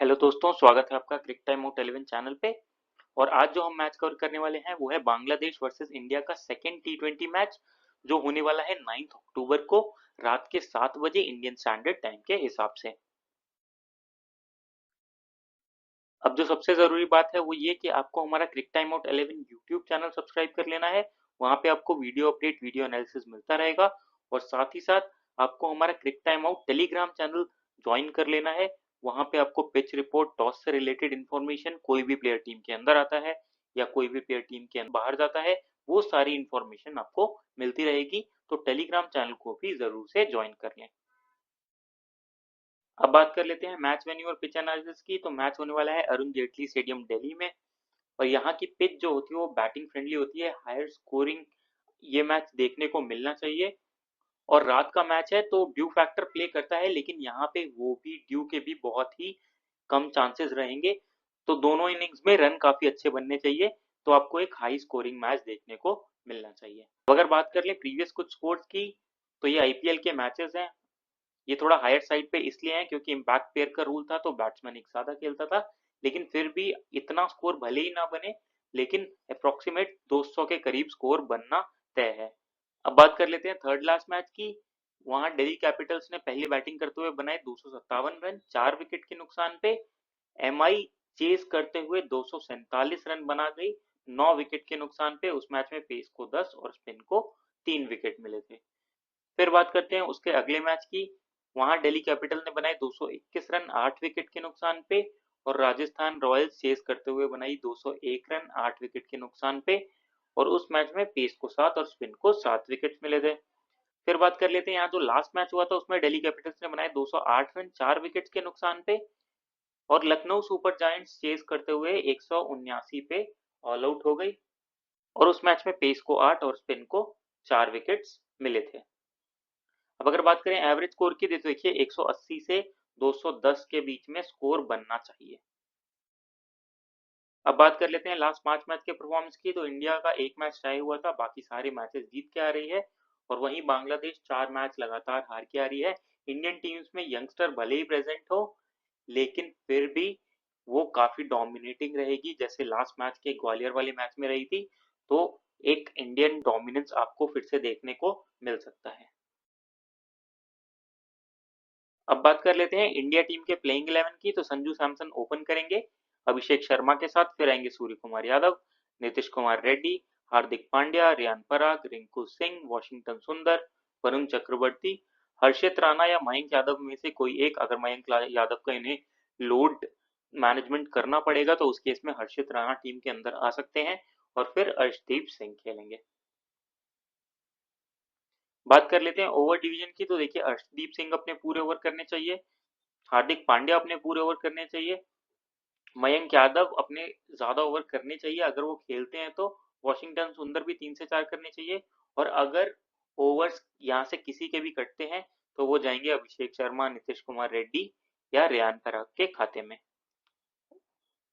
Hello दोस्तों, स्वागत है आपका क्रिक टाइम आउट 11 चैनल पे। और आज जो हम मैच कवर करने वाले हैं वो है बांग्लादेश वर्सेस इंडिया का सेकेंड टी20 मैच, जो होने वाला है 9 अक्टूबर को रात के 7 बजे इंडियन स्टैंडर्ड टाइम के हिसाब से। अब जो सबसे ज़रूरी बात है वो ये कि आपको हमारा cric time out 11 YouTube channel subscribe कर लेना है। वहाँ पे आपको वीडियो अपडेट, वीडियो एनालिसिस मिलता रहेगा। और साथ ही साथ आपको हमारा cric time out telegram channel join कर लेना है। वहाँ पे आपको पिच रिपोर्ट, टॉस से रिलेटेड इन्फॉर्मेशन, कोई भी प्लेयर टीम के अंदर आता है या कोई भी प्लेयर टीम के बाहर जाता है, वो सारी इन्फॉर्मेशन आपको मिलती रहेगी। तो टेलीग्राम चैनल को भी ज़रूर से ज्वाइन कर लें। अब बात कर लेते हैं मैच वेन्यू और पिच एनालिसिस की। तो मैच होने वाला है अरुण जेटली स्टेडियम दिल्ली में। और यहाँ की पिच जो होती है वो बैटिंग फ्रेंडली होती है, हायर स्कोरिंग ये मैच देखने को मिलना चाहिए। और रात का मैच है तो ड्यू फैक्टर प्ले करता है, लेकिन यहाँ पे वो भी ड्यू के भी बहुत ही कम चांसेस रहेंगे। तो दोनों इनिंग्स में रन काफी अच्छे बनने चाहिए। तो आपको एक हाई स्कोरिंग मैच देखने को मिलना चाहिए। अगर बात कर ले प्रीवियस कुछ स्कोर्स की, तो ये आईपीएल के मैचेस हैं। ये थोड़ा हायर साइड पे इसलिए है क्योंकि इम्पैक्ट पेयर का रूल था, तो बैट्समैन एक ज्यादा खेलता था। लेकिन फिर भी इतना स्कोर भले ही ना बने, लेकिन अप्रोक्सीमेट 200 के करीब स्कोर बनना तय है। अब बात कर लेते हैं थर्ड लास्ट मैच की। वहां दिल्ली कैपिटल्स ने पहली बैटिंग करते हुए बनाए 257 रन 4 विकेट के नुकसान पे। एमआई चेस करते हुए 247 रन बना गई 9 विकेट के नुकसान पे। उस मैच में पेस को 10 और स्पिन को 3 विकेट मिले थे। फिर बात करते हैं उसके अगले मैच की। वहां दिल्ली कैपिटल ने बनाए 221 रन 8 विकेट के नुकसान पे। और राजस्थान रॉयल्स चेस करते हुए बनाई 201 रन 8 विकेट के नुकसान पे। और उस मैच में पेस को 7 और स्पिन को 7 विकेट मिले थे। फिर बात कर लेते हैं यहाँ जो लास्ट मैच हुआ था उसमें दिल्ली कैपिटल्स ने बनाए 208 रन 4 विकेट के नुकसान पे। और लखनऊ सुपर जायंट्स चेस करते हुए 179 पे ऑल आउट हो गई। और उस मैच में पेस को 8 और स्पिन को 4 विकेट्स मिले थे। अब अगर बात करें एवरेज स्कोर की, तो देखिए 180 से 210 के बीच में स्कोर बनना चाहिए। अब बात कर लेते हैं लास्ट 5 मैच के परफॉर्मेंस की। तो इंडिया का एक मैच टाई हुआ था, बाकी सारे मैचेस जीत के आ रही है। और वहीं बांग्लादेश 4 मैच लगातार हार के आ रही है। इंडियन टीम्स में यंगस्टर भले ही प्रेजेंट हो, लेकिन फिर भी वो काफी डोमिनेटिंग रहेगी, जैसे लास्ट मैच के ग्वालियर वाले मैच में रही थी। तो एक इंडियन डोमिनेंस आपको फिर से देखने को मिल सकता है। अब बात कर लेते हैं इंडिया टीम के प्लेइंग 11 की। तो संजू सैमसन ओपन करेंगे अभिषेक शर्मा के साथ। फिर आएंगे सूर्य कुमार यादव, नीतीश कुमार रेड्डी, हार्दिक पांड्या, रियान पराग, रिंकू सिंह, वॉशिंगटन सुंदर, वरुण चक्रवर्ती, हर्षित राणा या मयंक यादव में से कोई एक। अगर मयंक यादव का इन्हें लोड मैनेजमेंट करना पड़ेगा तो उस केस में हर्षित राणा टीम के अंदर आ सकते हैं। और फिर अर्शदीप सिंह खेलेंगे। बात कर लेते हैं ओवर डिवीजन की। तो देखिए अर्शदीप सिंह अपने पूरे ओवर करने चाहिए, हार्दिक पांड्या अपने पूरे ओवर करने चाहिए, मयंक यादव अपने ज्यादा ओवर करने चाहिए अगर वो खेलते हैं तो। वॉशिंगटन सुंदर भी 3 से 4 करने चाहिए। और अगर ओवर्स यहाँ से किसी के भी कटते हैं तो वो जाएंगे अभिषेक शर्मा, नीतीश कुमार रेड्डी या रियान पराग के खाते में।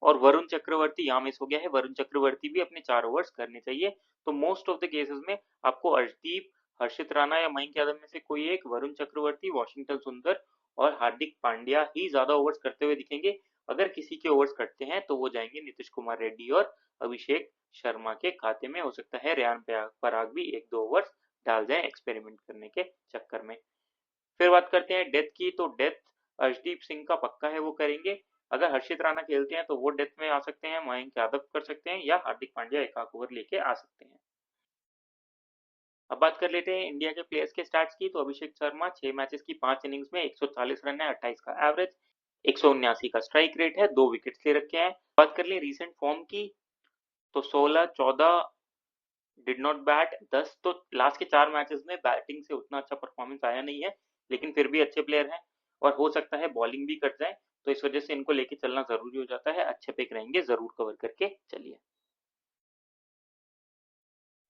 और वरुण चक्रवर्ती यहाँ मिस हो गया है, वरुण चक्रवर्ती भी अपने 4 ओवर्स करने चाहिए। तो मोस्ट ऑफ द केसेस में आपको अर्शदीप, हर्षित राणा या मयंक यादव में से कोई एक, वरुण चक्रवर्ती, वॉशिंगटन सुंदर और हार्दिक पांड्या ही ज्यादा ओवर्स करते हुए दिखेंगे। अगर किसी के ओवर्स कटते हैं तो वो जाएंगे नीतीश कुमार रेड्डी और अभिषेक शर्मा के खाते में। हो सकता है रियान पराग भी 1-2 ओवर्स डाल जाए एक्सपेरिमेंट करने के चक्कर में। फिर बात करते हैं डेथ की। तो डेथ अर्शदीप सिंह का पक्का है, वो करेंगे। अगर हर्षित राणा खेलते हैं तो वो डेथ में आ सकते हैं, मयंक यादव कर सकते हैं या हार्दिक पांड्या एक आध ओवर लेके आ सकते हैं। अब बात कर लेते हैं इंडिया के प्लेयर्स के स्टैट्स की। तो अभिषेक शर्मा 6 मैचेस की 5 इनिंग्स में 140 रन है, 28 का एवरेज, 179 का स्ट्राइक रेट है, 2 विकेट ले रखे हैं। बात कर ले रिसेंट फॉर्म की, तो 16, 14 डिड नॉट बैट, 10 तो लास्ट के 4 मैचेस में बैटिंग से उतना अच्छा परफॉर्मेंस आया नहीं है, लेकिन फिर भी अच्छे प्लेयर हैं। और हो सकता है बॉलिंग भी कट जाए, तो इस वजह से इनको लेके चलना जरूरी हो जाता है। अच्छे पिक रहेंगे, जरूर कवर करके चलिए।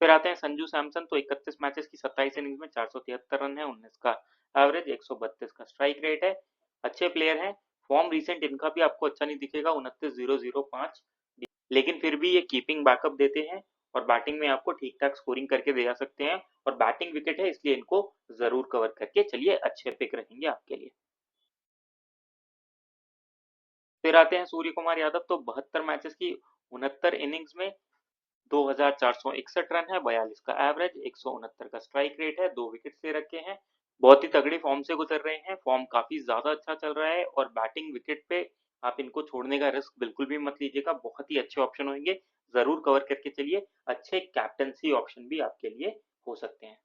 फिर आते हैं संजू सैमसन। तो 31 मैचेस की 27 इनिंग्स में 473 रन है, 19 का एवरेज, 132 का स्ट्राइक रेट है। अच्छे प्लेयर हैं। फॉर्म रिसेंट इनका भी आपको अच्छा नहीं दिखेगा, 29-0-0-5, लेकिन फिर भी ये कीपिंग बैकअप देते हैं और बैटिंग में आपको ठीक ठाक स्कोरिंग करके दे जा सकते हैं। और बैटिंग विकेट है इसलिए इनको जरूर कवर करके चलिए, अच्छे पिक रहेंगे आपके लिए। फिर आते हैं सूर्य कुमार यादव, तो 72 मैचेस की 69 इनिंग्स में 2461 रन है, 42 का एवरेज, 169 का स्ट्राइक रेट है, 2 विकेट्स ले रखे हैं। बहुत ही तगड़ी फॉर्म से गुजर रहे हैं, फॉर्म काफी ज्यादा अच्छा चल रहा है और बैटिंग विकेट पे आप इनको छोड़ने का रिस्क बिल्कुल भी मत लीजिएगा, बहुत ही अच्छे ऑप्शन होंगे, जरूर कवर करके चलिए, अच्छे कैप्टनसी ऑप्शन भी आपके लिए हो सकते हैं।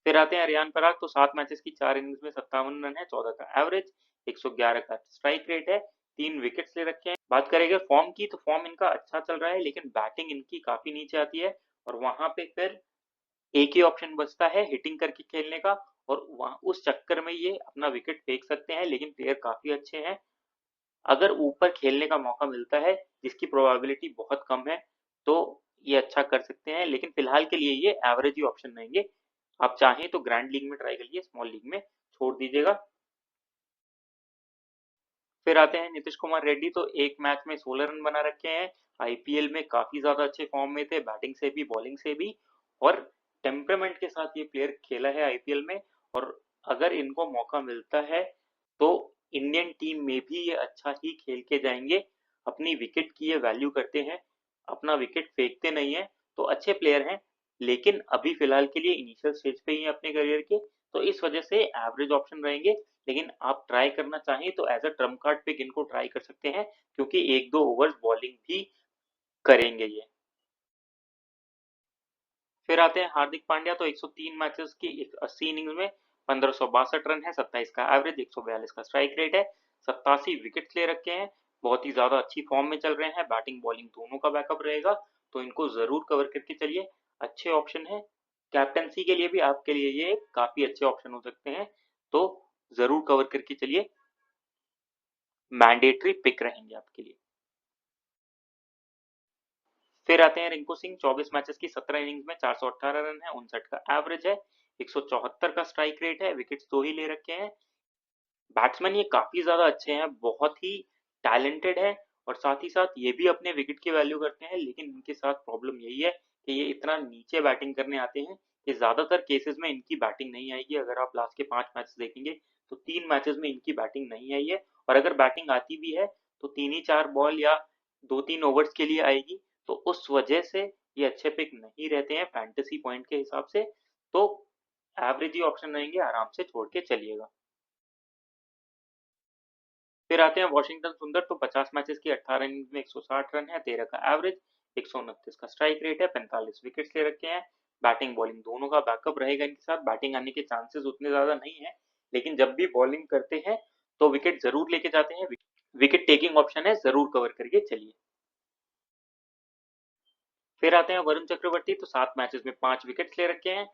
फिर आते हैं रियान पराग, तो 7 मैचेस की 4 इनिंग्स में 57 रन है, 14 का एवरेज, 111 का स्ट्राइक रेट है, 3 विकेट्स ले रखे हैं। बात करेंगे फॉर्म की, तो फॉर्म इनका अच्छा चल रहा है लेकिन बैटिंग इनकी काफी नीचे आती है और वहां पे फिर एक ही ऑप्शन बचता है हिटिंग करके खेलने का, और वहां उस चक्कर में ये अपना विकेट फेंक सकते हैं, लेकिन प्लेयर काफी अच्छे हैं। अगर ऊपर खेलने का मौका मिलता है, जिसकी प्रोबेबिलिटी बहुत कम है, तो ये अच्छा कर सकते हैं, लेकिन फिलहाल के लिए ये एवरेज ही ऑप्शन रहेंगे। आप चाहें तो ग्रैंड लीग में ट्राई करिए, स्मॉल लीग में छोड़ दीजिएगा। फिर आते हैं नीतीश कुमार रेड्डी, तो एक मैच में 16 रन बना रखे हैं, आईपीएल में काफी ज्यादा अच्छे फॉर्म में थे, बैटिंग से भी बॉलिंग से भी, और टेम्परामेंट के साथ ये प्लेयर खेला है आईपीएल में, और अगर इनको मौका मिलता है तो इंडियन टीम में भी ये अच्छा ही खेल के जाएंगे। अपनी विकेट की ये वैल्यू करते हैं, अपना विकेट फेंकते नहीं है, तो अच्छे प्लेयर हैं, लेकिन अभी फिलहाल के लिए इनिशियल स्टेज पे ही हैं अपने करियर के, तो इस वजह से एवरेज ऑप्शन रहेंगे। लेकिन आप ट्राई करना चाहें तो as a trump card pick इनको ट्राई कर सकते हैं, क्योंकि 1-2 ओवर्स बॉलिंग भी करेंगे ये। फिर आते हैं हार्दिक पांड्या, तो 103 मैचेस की 80 इनिंग्स में 1562 रन है, 27 का एवरेज, 142 का स्ट्राइक रेट है, 87 विकेट ले रखे हैं, बहुत ही ज्यादा अच्छी फॉर्म में चल रहे हैं, बैटिंग बॉलिंग दोनों का बैकअप रहेगा, तो इनको जरूर कवर करके चलिए, अच्छे ऑप्शन है। कैप्टनसी के लिए भी आपके लिए ये काफी अच्छे ऑप्शन हो सकते हैं, तो जरूर कवर करके चलिए, मैंडेटरी पिक रहेंगे आपके लिए। फिर आते हैं रिंकू सिंह, 24 मैचेस की 17 इनिंग्स में 418 रन है, 59 का एवरेज है, 174 का स्ट्राइक रेट है, विकेट्स 2 ही ले रखे हैं। बैट्समैन ये काफी ज्यादा अच्छे हैं, बहुत ही टैलेंटेड है, और साथ ही साथ ये भी अपने विकेट की वैल्यू करते हैं, लेकिन इनके साथ प्रॉब्लम यही है कि ये इतना नीचे बैटिंग करने आते हैं कि ज्यादातर केसेस में इनकी बैटिंग नहीं आएगी। अगर आप लास्ट के 5 मैच देखेंगे तो 3 मैचेस में इनकी बैटिंग नहीं आई है, और अगर बैटिंग आती भी है तो 3 ही 4 बॉल या 2-3 ओवर्स के लिए आएगी, तो उस वजह से ये अच्छे पिक नहीं रहते हैं फैंटेसी पॉइंट के हिसाब से, तो एवरेज ही ऑप्शन रहेंगे, आराम से छोड़ के चलिएगा। फिर आते हैं वॉशिंगटन सुंदर, तो 50 मैचेस की 18 इनिंग्स में 160 रन है, 13 का एवरेज, 129 का स्ट्राइक रेट है, 45 विकेट्स ले रखे हैं, बैटिंग बॉलिंग दोनों का बैकअप रहेगा इनके साथ, बैटिंग आने के चांसेस उतने ज्यादा नहीं है, लेकिन जब भी बॉलिंग करते हैं तो विकेट जरूर लेके जाते हैं, विकेट टेकिंग ऑप्शन है, जरूर कवर करके चलिए। फिर आते हैं वरुण चक्रवर्ती, तो 7 मैचेस में 5 विकेट्स ले रखे हैं,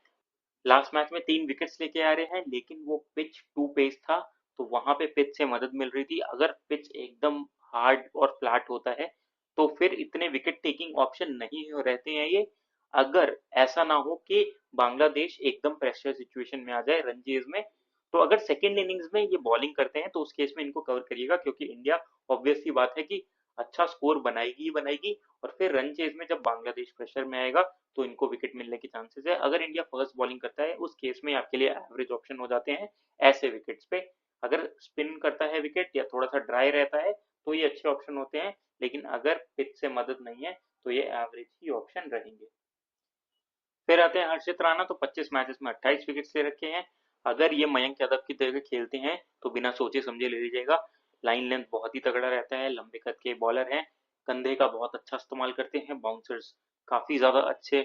लास्ट मैच में 3 विकेट्स लेके आ रहे हैं, लेकिन वो पिच टू पेस था, तो वहां पे पिच से मदद मिल रही थी। अगर पिच एकदम हार्ड और फ्लैट होता है तो फिर इतने विकेट टेकिंग ऑप्शन नहीं हो रहते हैं ये। अगर ऐसा ना हो कि बांग्लादेश एकदम प्रेशर सिचुएशन में आ जाए रंजीज में, तो अगर सेकेंड इनिंग्स में ये बॉलिंग करते हैं तो उस केस में इनको कवर करिएगा, क्योंकि इंडिया ऑब्वियस सी बात है कि अच्छा स्कोर बनाएगी ही बनाएगी, और फिर रन चेज में जब बांग्लादेश प्रेशर में आएगा तो इनको विकेट मिलने के चांसेस है। अगर इंडिया फर्स्ट बॉलिंग करता है उस केस में आपके लिए एवरेज ऑप्शन हो जाते हैं ऐसे विकेट्स पे। अगर स्पिन करता है विकेट या थोड़ा सा ड्राई रहता है तो ये अच्छे ऑप्शन होते हैं, लेकिन अगर पिच से मदद नहीं है तो ये एवरेज ही ऑप्शन रहेंगे। फिर आते हैं हर्षित राणा, तो 25 मैचेस में 28 विकेट्स ले रखे हैं। अगर ये मयंक यादव की तरह खेलते हैं तो बिना सोचे समझे ले लीजिएगा, लाइन लेंथ बहुत ही तगड़ा रहता है, लंबे कद के बॉलर हैं, कंधे का बहुत अच्छा इस्तेमाल करते हैं, बाउंसर्स काफी ज्यादा अच्छे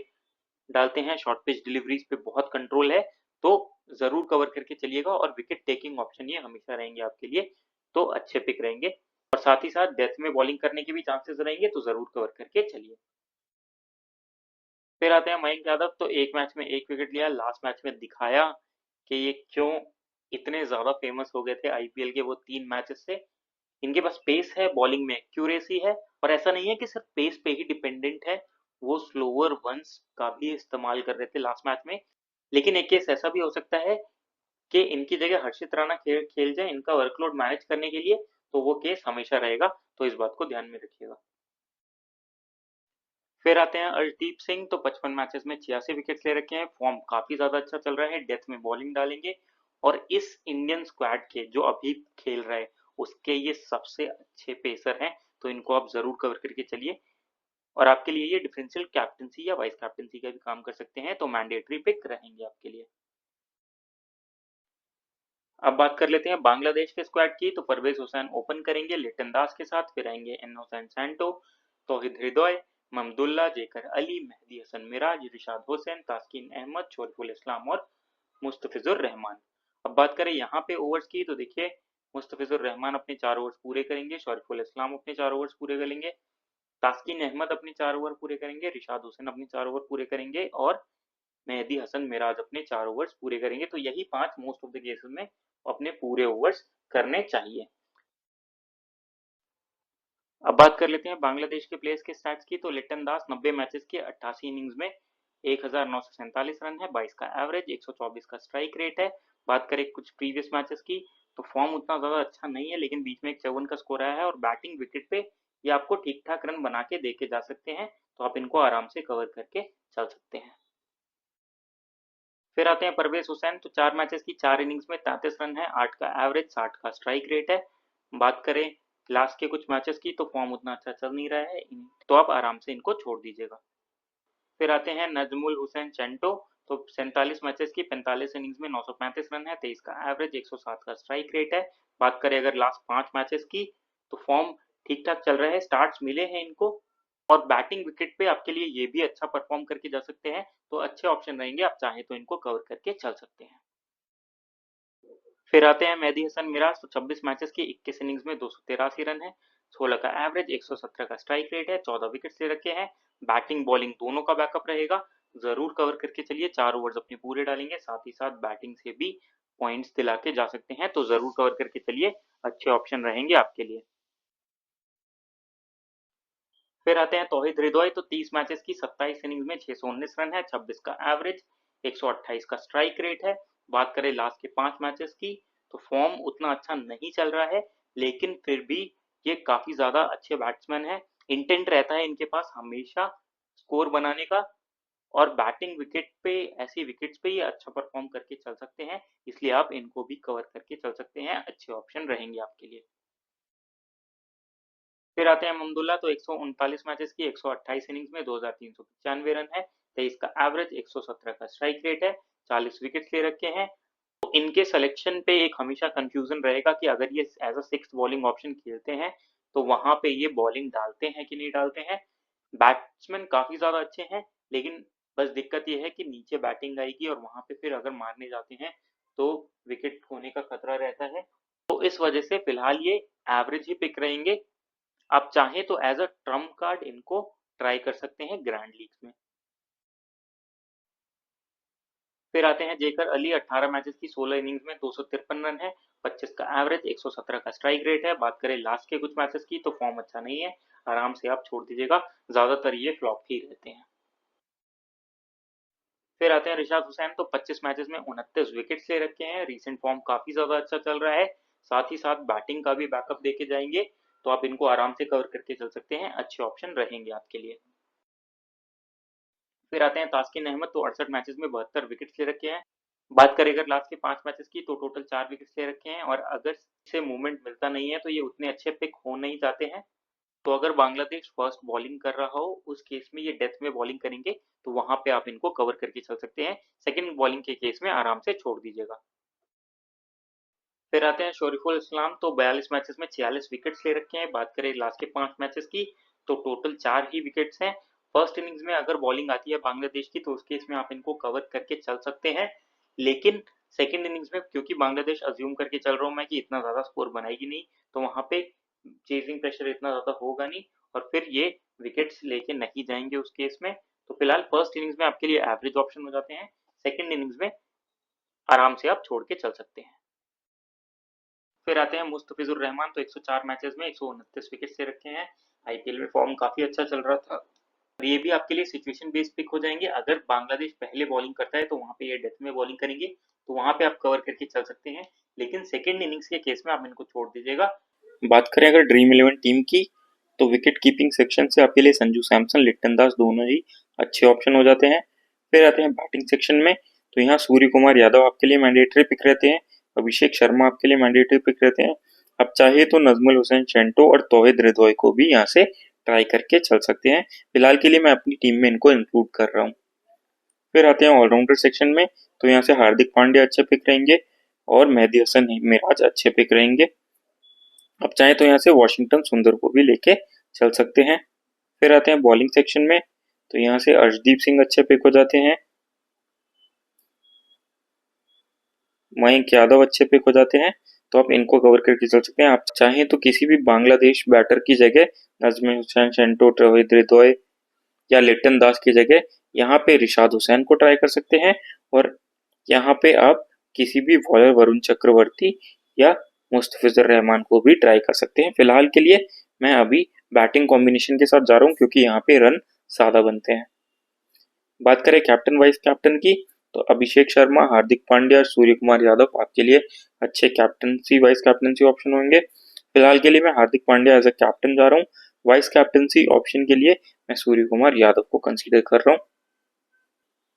डालते हैं, शॉर्ट पिच डिलीवरीज पे बहुत कंट्रोल है, तो जरूर कवर करके चलिएगा, और विकेट टेकिंग ऑप्शन ये हमेशा रहेंगे आपके लिए, तो अच्छे पिक रहेंगे, और साथ ही साथ डेथ में बॉलिंग करने के भी चांसेस रहेंगे, तो जरूर कवर करके चलिए। फिर आते हैं मयंक यादव, तो एक मैच में 1 विकेट लिया, लास्ट मैच में दिखाया कि ये क्यों इतने ज्यादा फेमस हो गए थे आईपीएल के वो 3 मैचेस से। इनके पास पेस है, बॉलिंग में एक्यूरेसी है, और ऐसा नहीं है कि सिर्फ पेस पे ही डिपेंडेंट है, वो स्लोअर वंस का भी इस्तेमाल कर रहे थे लास्ट मैच में। लेकिन एक केस ऐसा भी हो सकता है कि इनकी जगह हर्षित राणा खेल जाए इनका वर्कलोड मैनेज करने के लिए, तो वो केस हमेशा रहेगा, तो इस बात को ध्यान में रखिएगा। फिर आते हैं अर्शदीप सिंह, तो 55 मैचेस में 86 विकेट्स ले रखे हैं, फॉर्म काफी ज्यादा अच्छा चल रहा है, डेथ में बॉलिंग डालेंगे, और इस इंडियन स्क्वाड के जो अभी खेल रहा है उसके ये सबसे अच्छे पेसर हैं, तो इनको आप ज़रूर कवर करके चलिए। और आपके लिए ये डिफरेंशियल कैप्टनसी या वाइस कैप्टनसी का भी काम कर सकते हैं, तो मैंडेटरी पिक रहेंगे आपके लिए। अब बात कर लेते हैं बांग्लादेश के स्क्वाड की। तो परवेज हुसैन ओपन करेंगे लिटन दास के साथ, फिर आएंगे इनोसेंट सैंटो, तौहिद हृदय, ममदुल्ला, जेकर अली, मेहदी हसन मिराज, रिशाद हुसैन, तास्किन अहमद, शोरफुल इस्लाम और मुस्तफिजुर रहमान। अब बात करें यहाँ पे ओवर्स की, तो देखिए मुस्तफिजुर रहमान अपने 4 ओवर्स पूरे करेंगे, शोरफुल इस्लाम अपने 4 ओवर्स पूरे करेंगे, तास्किन अहमद अपने 4 ओवर पूरे करेंगे, रिशाद हुसैन अपने 4 ओवर पूरे करेंगे और मेहदी हसन मिराज अपने 4 ओवर्स पूरे करेंगे। तो यही 5 मोस्ट ऑफ द केसेस में अपने पूरे ओवर्स करने चाहिए। अब बात कर लेते हैं बांग्लादेश के प्लेयर्स के स्टैट्स की। तो लिटन दास 90 मैचेस के 88 इनिंग्स में 1947 रन है, 22 का एवरेज, 124 का स्ट्राइक रेट है। बात करें कुछ प्रीवियस मैचेस की, तो फॉर्म उतना ज्यादा अच्छा नहीं है, लेकिन बीच में एक 54 का स्कोर आया है और बैटिंग विकेट पे ये आपको ठीक ठाक रन बना के देके जा सकते हैं, तो आप इनको आराम से कवर करके चल सकते हैं। फिर आते हैं परवेज हुसैन। तो 4 मैचेस की 4 इनिंग्स में 33 रन है, 8 का एवरेज, 60 का स्ट्राइक रेट है। बात करें लास्ट के कुछ मैचेस की, तो फॉर्म उतना अच्छा चल नहीं रहा है, तो आप आराम से इनको छोड़ दीजिएगा। फिर आते हैं नजमुल हुसैन चेंटो। तो 47 मैचेस की 45 इनिंग्स में 935 रन है, 23 का एवरेज, 107 का स्ट्राइक रेट है। बात करें अगर लास्ट 5 मैचेस की, तो फॉर्म ठीक ठाक चल रहा है, स्टार्ट्स मिले हैं इनको और बैटिंग विकेट पे आपके लिए ये भी अच्छा परफॉर्म करके जा सकते हैं, तो अच्छे ऑप्शन रहेंगे, आप चाहें तो इनको कवर करके चल सकते हैं। फिर आते हैं मेहदी हसन मिराज। तो 26 मैचेस की 21 इनिंग्स में 283 रन है, 16 का एवरेज, 117 का स्ट्राइक रेट है, 14 विकेट ले रखे हैं। बैटिंग बॉलिंग दोनों का बैकअप रहेगा, जरूर कवर करके चलिए, 4 ओवर्स अपने पूरे डालेंगे, साथ ही साथ बैटिंग से भी पॉइंट्स दिला के जा सकते हैं, तो जरूर कवर करके चलिए, अच्छे ऑप्शन रहेंगे आपके लिए। फिर आते हैं तौहिद हृदय। तो 30 मैचेस की 27 इनिंग्स में 619 रन है, 26 का एवरेज, 128 का स्ट्राइक रेट है। बात करें लास्ट के 5 मैचेस की, तो फॉर्म उतना अच्छा नहीं चल रहा है, लेकिन फिर भी ये काफी ज्यादा अच्छे बैट्समैन है, इंटेंट रहता है इनके पास हमेशा स्कोर बनाने का, और बैटिंग विकेट पे ऐसी विकेट्स पे ये अच्छा परफॉर्म करके चल सकते हैं, इसलिए आप इनको भी कवर करके चल सकते हैं, अच्छे ऑप्शन रहेंगे आपके लिए। फिर आते हैं ममदुल्ला। तो 139 मैचेस की 128 इनिंग्स में 2395 रन है, 23 का एवरेज, 117 का स्ट्राइक रेट है, 40 विकेट ले रखे हैं। तो इनके सिलेक्शन पे एक हमेशा कंफ्यूजन रहेगा कि अगर ये as a six bowling option खेलते हैं, तो वहां पे ये बॉलिंग डालते हैं कि नहीं डालते हैं। बैट्समैन काफी ज्यादा अच्छे हैं, लेकिन बस दिक्कत ये है कि नीचे बैटिंग आएगी और वहां पे फिर अगर मारने जाते हैं तो विकेट खोने का खतरा रहता है, तो इस वजह से फिलहाल ये एवरेज ही पिक रहेंगे। आप चाहें तो एज अ ट्रम्प कार्ड इनको ट्राई कर सकते हैं ग्रैंड लीग्स में। फिर आते हैं जेकर अली। 18 मैचेस की 16 इनिंग्स में 253 रन है, 25 का एवरेज, 117 का स्ट्राइक रेट है। बात करें लास्ट के कुछ मैचेस की, तो फॉर्म अच्छा नहीं है, आराम से आप छोड़ दीजिएगा, ज्यादातर ये फ्लॉप ही रहते हैं। फिर आते हैं रिशाद हुसैन। तो 25 मैचेस में 29 विकेट ले रखे हैं, रिसेंट फॉर्म काफी ज्यादा अच्छा चल रहा है, साथ ही साथ बैटिंग का भी बैकअप देके जाएंगे, तो आप इनको आराम से कवर करके चल सकते हैं, अच्छे ऑप्शन रहेंगे आपके लिए। फिर आते हैं तास्किन अहमद। तो 68 मैचेस में 72 विकेट ले रखे हैं। बात करें अगर लास्ट के 5 मैचेस की, तो टोटल 4 विकेट ले रखे हैं, और अगर से मूवमेंट मिलता नहीं है तो ये उतने अच्छे पिक हो नहीं जाते हैं। तो अगर बांग्लादेश फर्स्ट बॉलिंग कर रहा हो, उस केस में ये डेथ में बॉलिंग करेंगे, तो वहां पे आप इनको कवर करके चल सकते हैं, सेकंड बॉलिंग के केस में आराम से छोड़ दीजिएगा। फिर आते हैं शोरिफुल इस्लाम। तो 42 मैचेस में 46 विकेट ले रखे हैं। बात करें लास्ट के 5 मैचेस की, तो टोटल 4 ही विकेट्स हैं। फर्स्ट इनिंग्स में अगर बॉलिंग आती है बांग्लादेश की, तो उस केस में आप इनको कवर करके चल सकते हैं, लेकिन सेकंड इनिंग्स में क्योंकि बांग्लादेश अज्यूम करके चल रहा हूं मैं कि इतना ज्यादा स्कोर बनाएगी नहीं, तो वहां पे चेजिंग प्रेशर इतना ज्यादा होगा नहीं, और फिर ये विकेट्स लेके नहीं जाएंगे उस केस में। तो फिलहाल फर्स्ट इनिंग्स में आपके लिए एवरेज ऑप्शन हो जाते हैं, सेकंड इनिंग्स में आराम से आप छोड़ के चल सकते हैं। फिर आते हैं मुस्तफिजुर रहमान। तो 104 मैचेस में 129 विकेट से रखे हैं, आईपीएल में फॉर्म काफी अच्छा चल रहा था, और ये भी आपके लिए सिचुएशन बेस्ड पिक हो जाएंगे। अगर बांग्लादेश पहले बॉलिंग करता है तो वहां पे ये डेथ में बॉलिंग करेंगे, तो वहां पे आप कवर करके चल सकते हैं, लेकिन सेकेंड इनिंग्स के केस में आप इनको छोड़ दीजिएगा। बात करें अगर ड्रीम इलेवन टीम की, तो विकेट कीपिंग सेक्शन से आपके लिए संजू सैमसन, लिट्टन दास दोनों ही अच्छे ऑप्शन हो जाते हैं। फिर आते हैं बैटिंग सेक्शन में। तो यहाँ सूर्य कुमार यादव आपके लिए मैंडेटरी पिक रहते हैं, अभिषेक शर्मा आपके लिए मैंडेटरी पिक रहते हैं, अब चाहे तो नजमुल हुसैन शेंटो और तौहीद रिदवाई को भी यहाँ से ट्राई करके चल सकते हैं। फिलहाल के लिए मैं अपनी टीम में इनको इंक्लूड कर रहा हूँ। फिर आते हैं ऑलराउंडर सेक्शन में, तो यहाँ से हार्दिक पांड्या अच्छे पिक रहेंगे और मेहदी हसन मिराज अच्छे पिक रहेंगे। अब चाहे तो यहाँ से वॉशिंगटन सुंदर को भी लेके चल सकते हैं। फिर आते हैं बॉलिंग सेक्शन में, तो यहाँ से अर्शदीप सिंह अच्छे पिक हो जाते हैं, मयंक यादव अच्छे पिक हो जाते हैं, तो आप इनको कवर करके चल सकते हैं। आप चाहें तो किसी भी बांग्लादेश बैटर की जगह नजमुल हुसैन शेंटो, तौहीद रिदवाई या लिटन दास की जगह यहाँ पे रिशाद हुसैन को ट्राई कर सकते हैं। और यहाँ पे आप किसी भी बॉलर वरुण चक्रवर्ती या मुस्तफिजुर रहमान को भी ट्राई कर सकते हैं। फिलहाल के लिए मैं अभी बैटिंग कॉम्बिनेशन के साथ जा रहा हूँ, क्योंकि यहाँ पे रन ज्यादा बनते हैं। बात करें कैप्टन वाइस कैप्टन की, तो अभिषेक शर्मा, हार्दिक पांड्या, सूर्य कुमार यादव आपके लिए अच्छे कैप्टनसी वाइस कैप्टनसी ऑप्शन होंगे। फिलहाल के लिए मैं Hardik Pandya as a captain जा रहा हूँ। वाइस कैप्टनसी ऑप्शन के लिए मैं सूर्य कुमार यादव को कंसीडर कर रहा हूँ।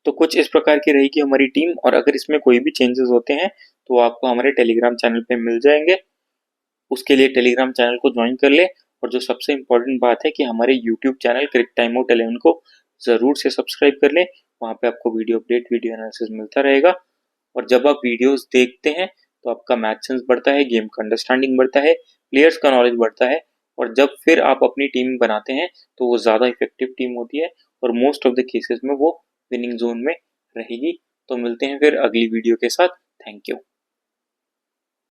तो कुछ इस प्रकार की रहेगी हमारी टीम, और अगर इसमें कोई भी चेंजेस होते हैं तो आपको हमारे टेलीग्राम चैनल पे मिल जाएंगे। उसके लिए टेलीग्राम चैनल को ज्वाइन कर ले, और जो सबसे इम्पोर्टेंट बात है कि हमारे यूट्यूब चैनल क्रिक टाइम आउट 11 को ज़रूर से सब्सक्राइब कर ले। वहाँ पे आपको वीडियो अपडेट, वीडियो एनालिसिस मिलता रहेगा। और जब आप वीडियोस देखते हैं तो आपका मैथ सेंस बढ़ता है, गेम का अंडरस्टैंडिंग बढ़ता है, प्लेयर्स का नॉलेज बढ़ता है, और जब फिर आप अपनी टीम बनाते हैं तो वो ज़्यादा इफेक्टिव टीम होती है, और मोस्ट ऑफ द केसेस में वो विनिंग जोन में रहेगी। तो मिलते हैं फिर अगली वीडियो के साथ। Thank you.